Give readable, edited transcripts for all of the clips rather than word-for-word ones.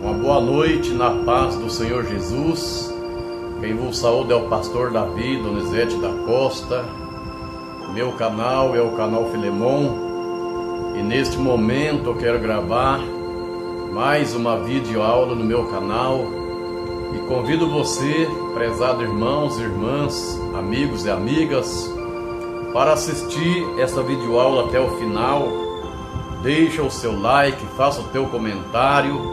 Uma boa noite na paz do Senhor Jesus. Quem vos saúda é o pastor Davi Donizete da Costa. Meu canal é o canal Filemon. E neste momento eu quero gravar mais uma videoaula no meu canal. E convido você, prezados irmãos e irmãs, amigos e amigas, para assistir essa videoaula até o final. Deixa o seu like, faça o teu comentário.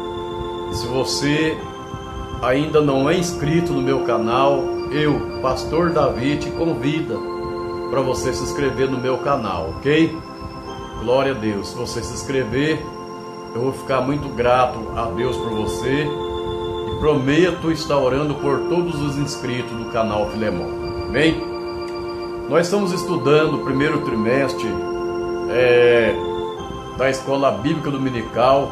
E se você ainda não é inscrito no meu canal, eu, pastor Davi, te convido para você se inscrever no meu canal, ok? Glória a Deus. Se você se inscrever, eu vou ficar muito grato a Deus por você. E prometo estar orando por todos os inscritos do canal Filemon. Bem, nós estamos estudando o primeiro trimestre da Escola Bíblica Dominical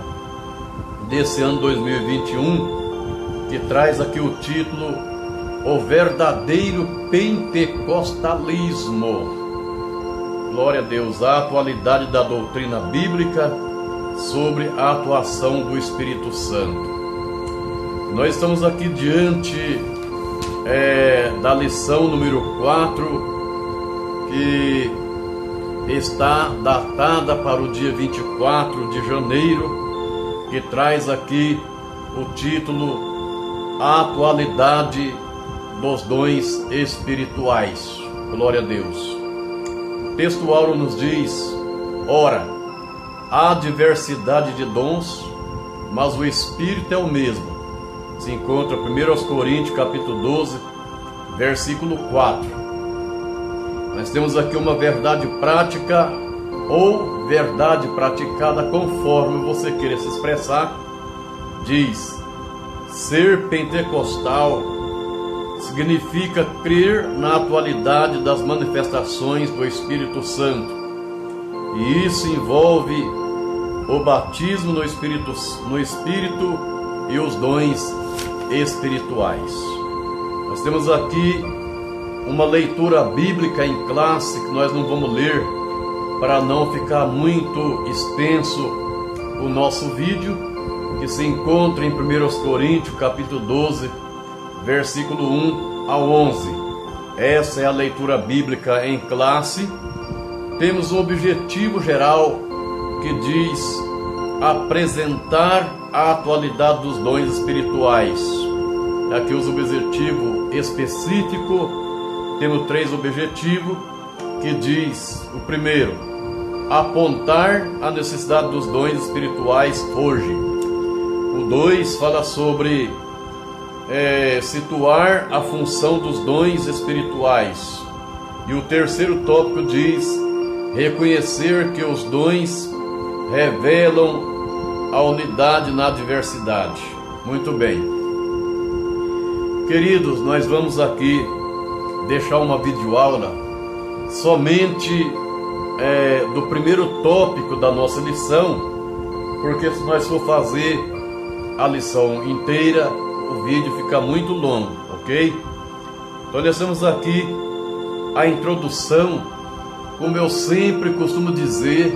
desse ano 2021, que traz aqui o título O Verdadeiro Pentecostalismo. Glória a Deus, a atualidade da doutrina bíblica sobre a atuação do Espírito Santo. Nós estamos aqui diante da lição número 4, que está datada para o dia 24 de janeiro, que traz aqui o título A Atualidade dos Dons Espirituais. Glória a Deus. O texto áureo nos diz: ora, há diversidade de dons, mas o Espírito é o mesmo. Se encontra 1 Coríntios capítulo 12, versículo 4. Nós temos aqui uma verdade prática ou verdade praticada, conforme você queira se expressar. Diz: ser pentecostal significa crer na atualidade das manifestações do Espírito Santo, e isso envolve o batismo no Espírito e os dons espirituais. Nós temos aqui uma leitura bíblica em classe que nós não vamos ler para não ficar muito extenso o nosso vídeo, que se encontra em 1 Coríntios capítulo 12, versículo 1 ao 11. Essa é a leitura bíblica em classe. Temos um objetivo geral que diz apresentar a atualidade dos dons espirituais. Aqui os objetivos específicos. Temos 3 objetivos, que diz: o primeiro, apontar a necessidade dos dons espirituais hoje. O 2 fala sobre situar a função dos dons espirituais. E o terceiro tópico diz: reconhecer que os dons revelam a unidade na diversidade. Muito bem. Queridos, nós vamos aqui deixar uma videoaula somente do primeiro tópico da nossa lição, porque se nós for fazer a lição inteira, o vídeo fica muito longo, ok? Então nós temos aqui a introdução, como eu sempre costumo dizer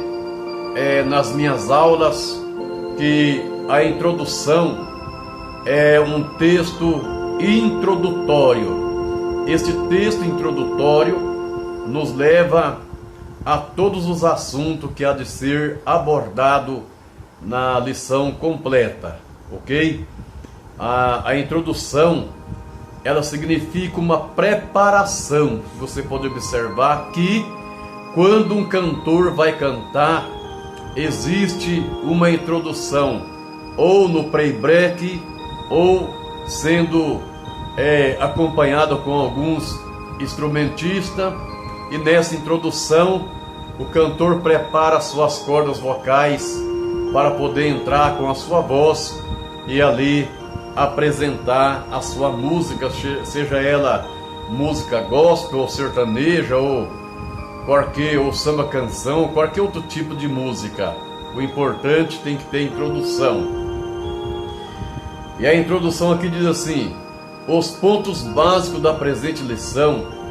nas minhas aulas, que a introdução é um texto introdutório. Este texto introdutório nos leva a todos os assuntos que há de ser abordado na lição completa, ok? A introdução, ela significa uma preparação. Você pode observar que quando um cantor vai cantar, existe uma introdução, ou no playback, ou sendo acompanhado com alguns instrumentistas, e nessa introdução o cantor prepara suas cordas vocais para poder entrar com a sua voz e ali apresentar a sua música, seja ela música gospel ou sertaneja ou samba canção, ou qualquer outro tipo de música. O importante tem que ter introdução. E a introdução aqui diz assim: os pontos básicos da presente lição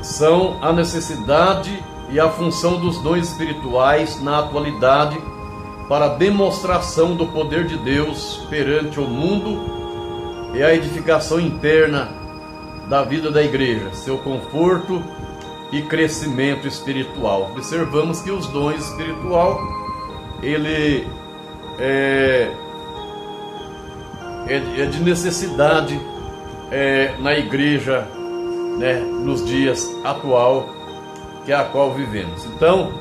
são a necessidade e a função dos dons espirituais na atualidade para a demonstração do poder de Deus perante o mundo e a edificação interna da vida da igreja, seu conforto e crescimento espiritual. Observamos que os dons espirituais, ele é de necessidade na igreja, né, nos dias atual, que é a qual vivemos. Então,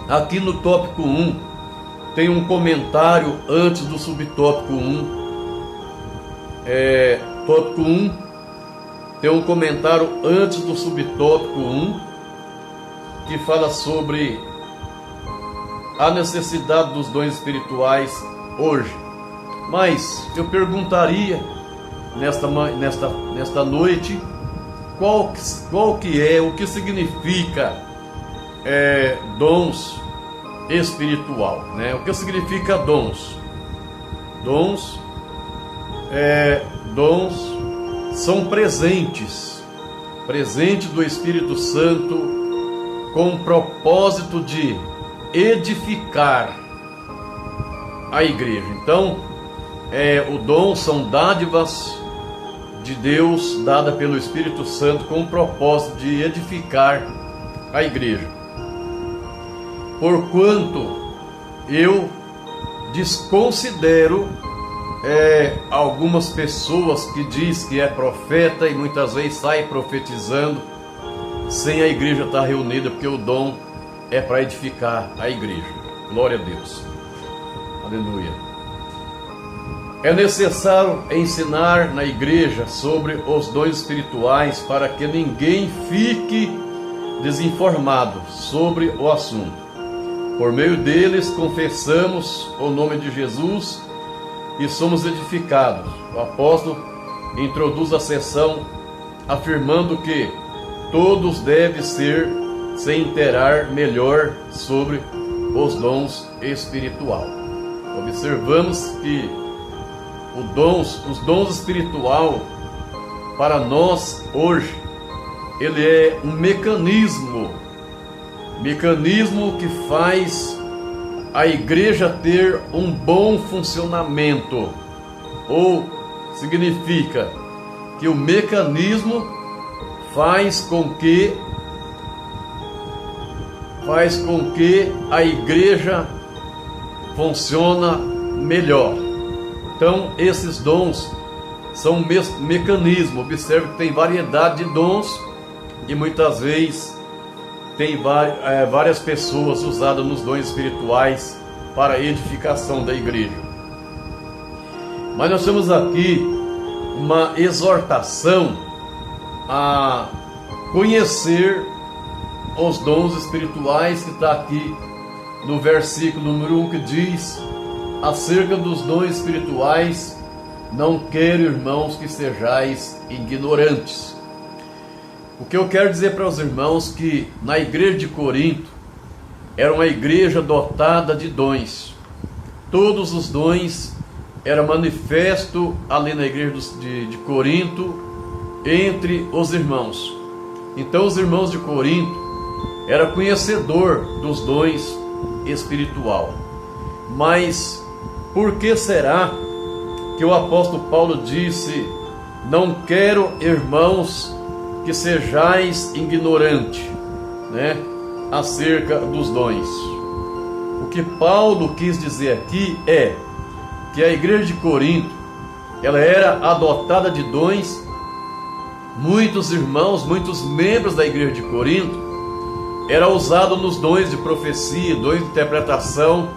aqui no tópico 1 tem um comentário antes do subtópico 1. Tópico 1 tem um comentário antes do subtópico 1 que fala sobre a necessidade dos dons espirituais hoje. Mas eu perguntaria nesta noite qual que é, o que significa dons espiritual, né? O que significa dons? Dons são presentes do Espírito Santo com o propósito de edificar a igreja. Então, o dom são dádivas de Deus dada pelo Espírito Santo com o propósito de edificar a igreja. Porquanto eu desconsidero algumas pessoas que diz que é profeta e muitas vezes sai profetizando sem a igreja estar reunida, porque o dom é para edificar a igreja. Glória a Deus. Aleluia. É necessário ensinar na igreja sobre os dons espirituais para que ninguém fique desinformado sobre o assunto. Por meio deles confessamos o nome de Jesus e somos edificados. O apóstolo introduz a sessão afirmando que todos devem se inteirar melhor sobre os dons espirituais. Observamos que os dons espirituais para nós hoje, ele é um mecanismo que faz a igreja ter um bom funcionamento, ou significa que o mecanismo faz com que a igreja funcione melhor. Então, esses dons são mecanismo. Observe que tem variedade de dons e muitas vezes tem várias pessoas usadas nos dons espirituais para a edificação da igreja. Mas nós temos aqui uma exortação a conhecer os dons espirituais, que está aqui no versículo número 1, que diz acerca dos dons espirituais: não quero, irmãos, que sejais ignorantes. O que eu quero dizer para os irmãos que na igreja de Corinto era uma igreja dotada de dons. Todos os dons eram manifestos ali na igreja de Corinto entre os irmãos. Então os irmãos de Corinto eram conhecedor dos dons espiritual. Mas por que será que o apóstolo Paulo disse: não quero, irmãos, que sejais ignorantes, né, acerca dos dons? O que Paulo quis dizer aqui é que a igreja de Corinto, ela era adotada de dons. Muitos irmãos, muitos membros da igreja de Corinto era usado nos dons de profecia, dons de interpretação,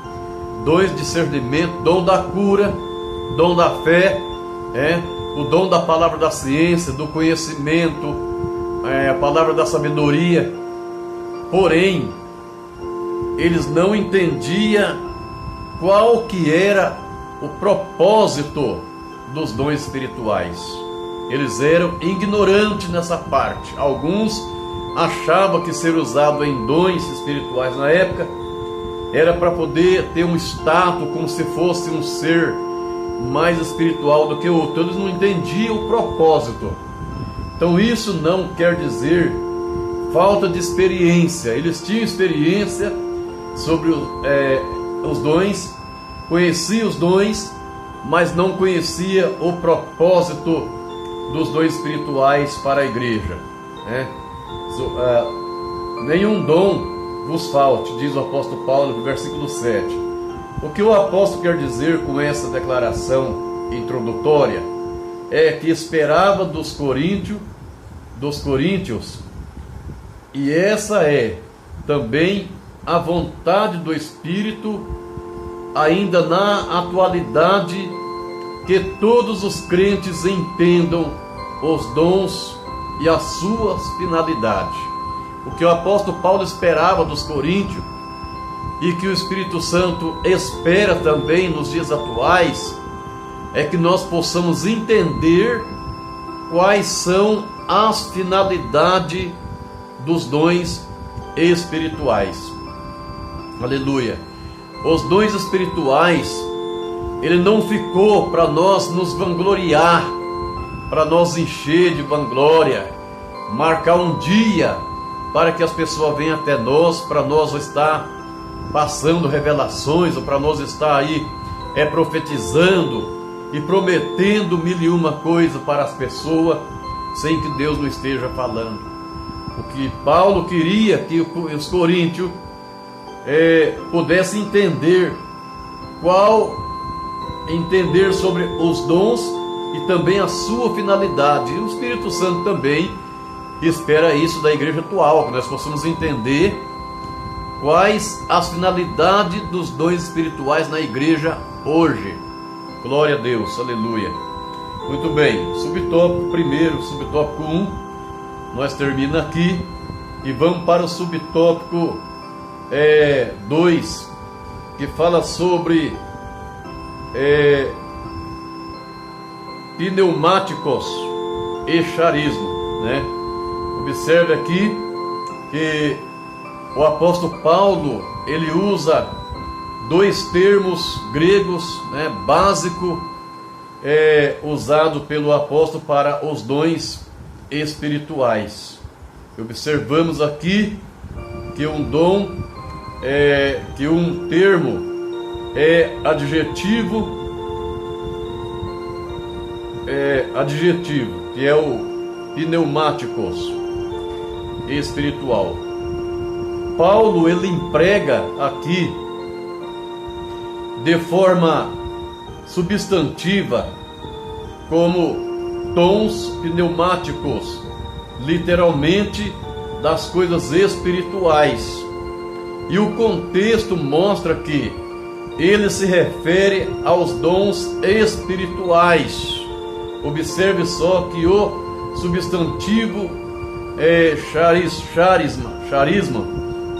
dons de discernimento, dom da cura, dom da fé, o dom da palavra da ciência, do conhecimento, a palavra da sabedoria. Porém, eles não entendiam qual que era o propósito dos dons espirituais. Eles eram ignorantes nessa parte. Alguns achavam que ser usado em dons espirituais na época era para poder ter um status como se fosse um ser mais espiritual do que o outro. Eles não entendiam o propósito. Então isso não quer dizer falta de experiência. Eles tinham experiência sobre os dons, conhecia os dons, mas não conhecia o propósito dos dons espirituais para a igreja, né? Nenhum dom vos falte, diz o apóstolo Paulo no versículo 7. O que o apóstolo quer dizer com essa declaração introdutória é que esperava dos coríntios, e essa é também a vontade do Espírito, ainda na atualidade, que todos os crentes entendam os dons e as suas finalidades. O que o apóstolo Paulo esperava dos coríntios e que o Espírito Santo espera também nos dias atuais é que nós possamos entender quais são as finalidades dos dons espirituais. Aleluia! Os dons espirituais, ele não ficou para nós nos vangloriar, para nós encher de vanglória, marcar um dia para que as pessoas venham até nós, para nós estar passando revelações, ou para nós estar aí profetizando e prometendo mil e uma coisa para as pessoas, sem que Deus não esteja falando. O que Paulo queria que os coríntios pudessem entender sobre os dons e também a sua finalidade. E o Espírito Santo também espera isso da igreja atual, que nós possamos entender quais as finalidades dos dons espirituais na igreja hoje. Glória a Deus, aleluia. Muito bem, subtópico primeiro, subtópico 1, nós terminamos aqui e vamos para o subtópico 2, que fala sobre pneumáticos e charisma, né? Observe aqui que o apóstolo Paulo, ele usa dois termos gregos, né, básico, usado pelo apóstolo para os dons espirituais. Observamos aqui que um dom, que um termo é adjetivo, que é o pneumáticos espiritual. Paulo, ele emprega aqui de forma substantiva como dons pneumáticos, literalmente das coisas espirituais. E o contexto mostra que ele se refere aos dons espirituais. Observe só que o substantivo charisma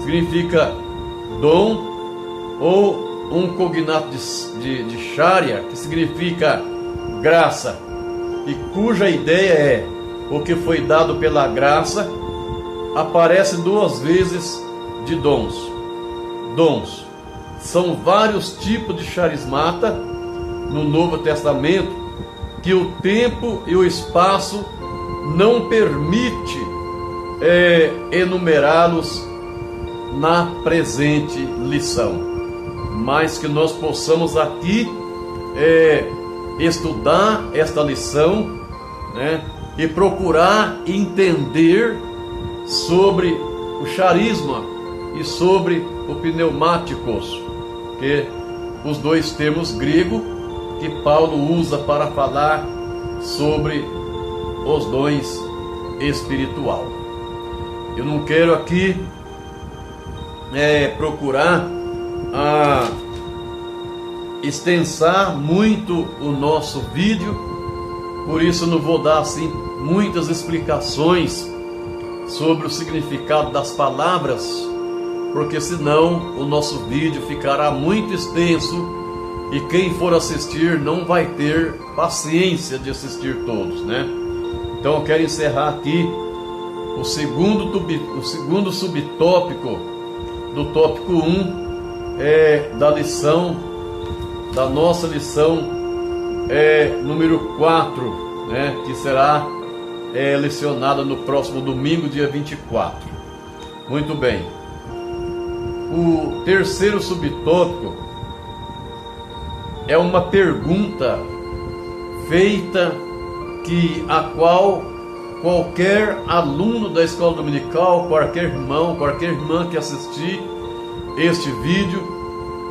significa dom, ou um cognato de charia, que significa graça, e cuja ideia é o que foi dado pela graça, aparece duas vezes de dons. Dons são vários tipos de charismata no Novo Testamento, que o tempo e o espaço não permite enumerá-los na presente lição, mas que nós possamos aqui estudar esta lição, né, e procurar entender sobre o charisma e sobre o pneumáticos, que os dois termos gregos que Paulo usa para falar sobre os dons espiritual. Eu não quero aqui procurar extensar muito o nosso vídeo, por isso não vou dar assim muitas explicações sobre o significado das palavras, porque senão o nosso vídeo ficará muito extenso e quem for assistir não vai ter paciência de assistir todos, né? Então eu quero encerrar aqui o segundo subtópico do tópico 1 da nossa lição número 4, né, que será lecionada no próximo domingo, dia 24. Muito bem. o terceiro subtópico é uma pergunta feita a qual qualquer aluno da escola dominical, qualquer irmão, qualquer irmã que assistir este vídeo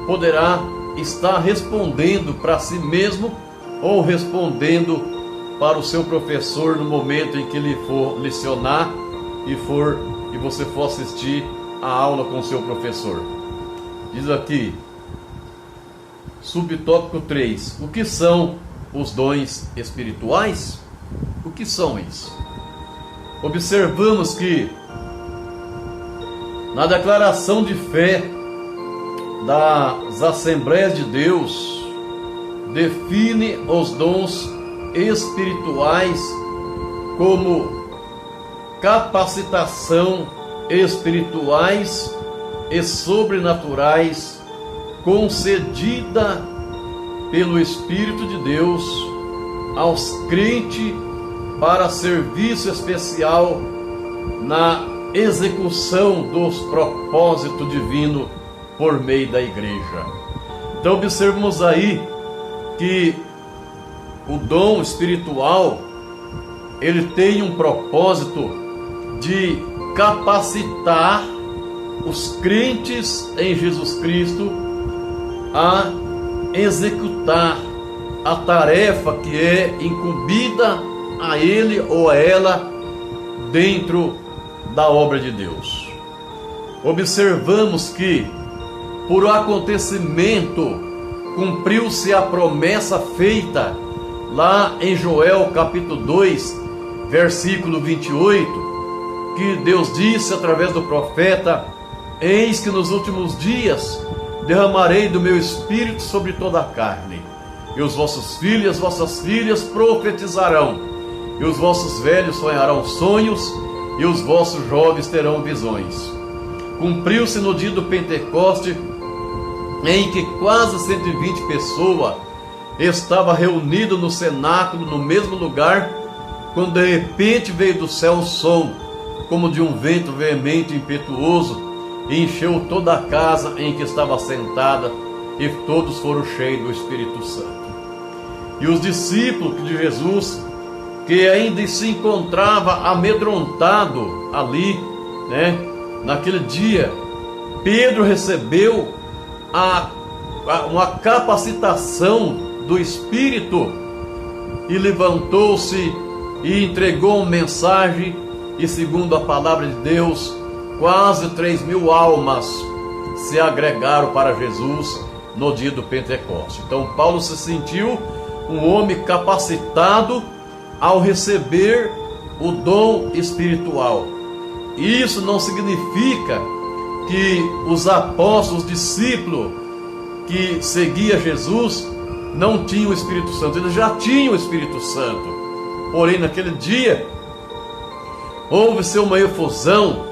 poderá estar respondendo para si mesmo ou respondendo para o seu professor no momento em que ele for lecionar e você for assistir a aula com o seu professor. Diz aqui, subtópico 3, o que são os dons espirituais? O que são isso? Observamos que na declaração de fé das Assembleias de Deus define os dons espirituais como capacitação espirituais e sobrenaturais concedida pelo Espírito de Deus aos crentes para serviço especial na execução dos propósitos divinos por meio da igreja. Então observamos aí que o dom espiritual ele tem um propósito de capacitar os crentes em Jesus Cristo a executar a tarefa que é incumbida a ele ou a ela dentro da obra de Deus. Observamos que por um acontecimento cumpriu-se a promessa feita lá em Joel capítulo 2, versículo 28, que Deus disse através do profeta: eis que nos últimos dias derramarei do meu espírito sobre toda a carne, e os vossos filhos e as vossas filhas profetizarão, e os vossos velhos sonharão sonhos, e os vossos jovens terão visões. Cumpriu-se no dia do Pentecoste, em que quase 120 pessoas estavam reunidas no cenáculo, no mesmo lugar, quando de repente veio do céu um som, como de um vento veemente e impetuoso, e encheu toda a casa em que estava sentada, e todos foram cheios do Espírito Santo. E os discípulos de Jesus, que ainda se encontrava amedrontado ali, naquele dia, Pedro recebeu uma capacitação do Espírito e levantou-se e entregou uma mensagem, e segundo a palavra de Deus, quase 3.000 almas se agregaram para Jesus no dia do Pentecostes. Então Paulo se sentiu um homem capacitado ao receber o dom espiritual. Isso não significa que os apóstolos, os discípulos que seguiam Jesus não tinham o Espírito Santo. Eles já tinham o Espírito Santo. Porém, naquele dia houve-se uma efusão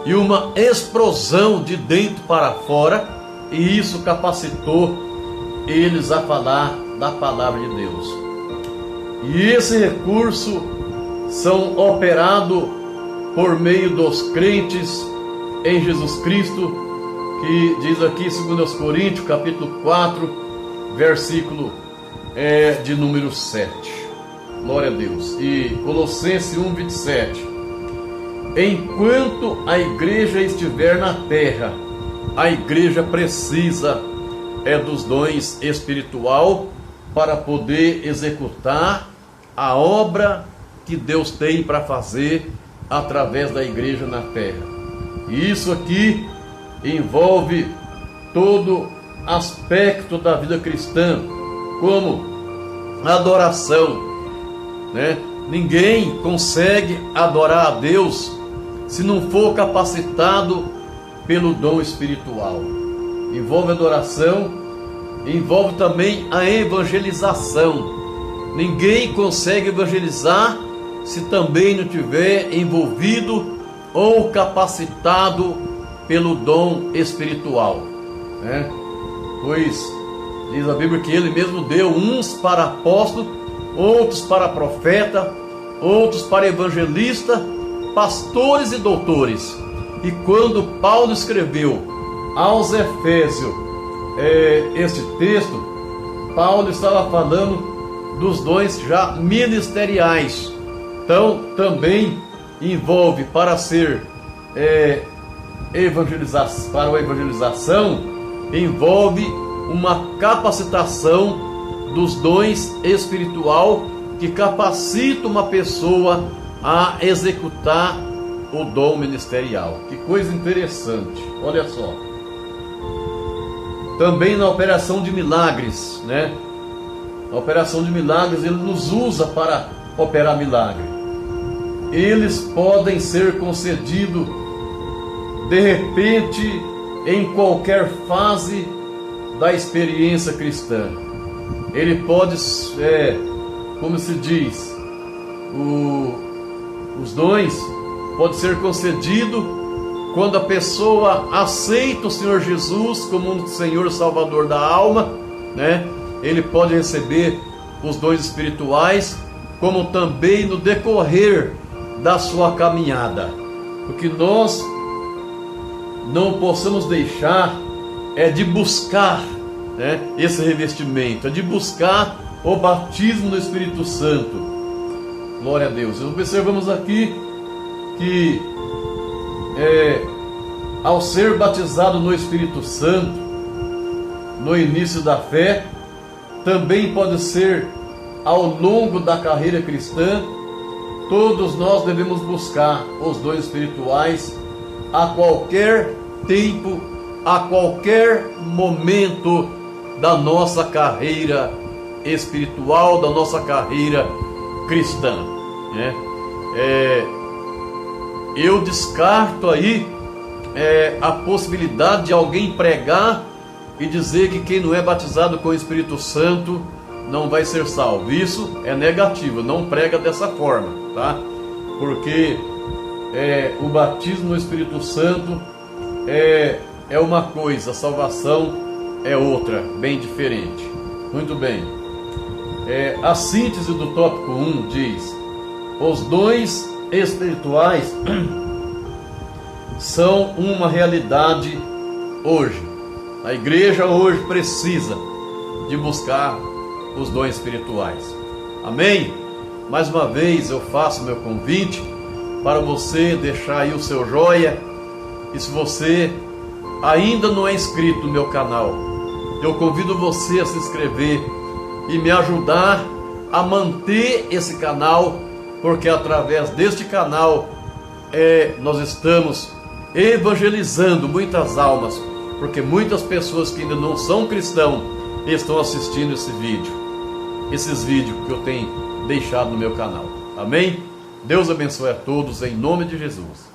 e uma explosão de dentro para fora, e isso capacitou eles a falar da palavra de Deus. E esse recurso são operados por meio dos crentes em Jesus Cristo, que diz aqui em 2 Coríntios capítulo 4, versículo de número 7. Glória a Deus. E Colossenses 1, 27. Enquanto a igreja estiver na terra, a igreja precisa dos dons espiritual para poder executar a obra que Deus tem para fazer através da igreja na terra. E isso aqui envolve todo aspecto da vida cristã, como adoração, Ninguém consegue adorar a Deus se não for capacitado pelo dom espiritual. Envolve adoração, envolve também a evangelização. Ninguém consegue evangelizar se também não tiver envolvido ou capacitado pelo dom espiritual, Pois diz a Bíblia que ele mesmo deu uns para apóstolo, outros para profeta, outros para evangelista, pastores e doutores. E quando Paulo escreveu aos Efésios, este texto, Paulo estava falando dos dons já ministeriais. Então, também envolve para ser para a evangelização, envolve uma capacitação dos dons espiritual que capacita uma pessoa a executar o dom ministerial. Que coisa interessante, olha só. Também na operação de milagres, né? A operação de milagres, ele nos usa para operar milagre. Eles podem ser concedidos de repente em qualquer fase da experiência cristã. Ele pode, como se diz, os dons podem ser concedidos quando a pessoa aceita o Senhor Jesus como um Senhor Salvador da alma, né? Ele pode receber os dons espirituais, como também no decorrer da sua caminhada. O que nós não possamos deixar é de buscar, né, esse revestimento, é de buscar o batismo no Espírito Santo. Glória a Deus. Observamos aqui que ao ser batizado no Espírito Santo no início da fé, também pode ser ao longo da carreira cristã. Todos nós devemos buscar os dons espirituais a qualquer tempo, a qualquer momento da nossa carreira espiritual, da nossa carreira cristã, né? Eu descarto aí a possibilidade de alguém pregar e dizer que quem não é batizado com o Espírito Santo não vai ser salvo. Isso é negativo, não prega dessa forma, tá? Porque o batismo no Espírito Santo é uma coisa, a salvação é outra, bem diferente. Muito bem. A síntese do tópico 1 diz: os dons espirituais são uma realidade hoje. A igreja hoje precisa de buscar os dons espirituais. Amém? Mais uma vez eu faço meu convite para você deixar aí o seu joia. E se você ainda não é inscrito no meu canal, eu convido você a se inscrever e me ajudar a manter esse canal, porque através deste canal nós estamos evangelizando muitas almas, porque muitas pessoas que ainda não são cristãos estão assistindo esses vídeos que eu tenho deixado no meu canal. Amém? Deus abençoe a todos em nome de Jesus.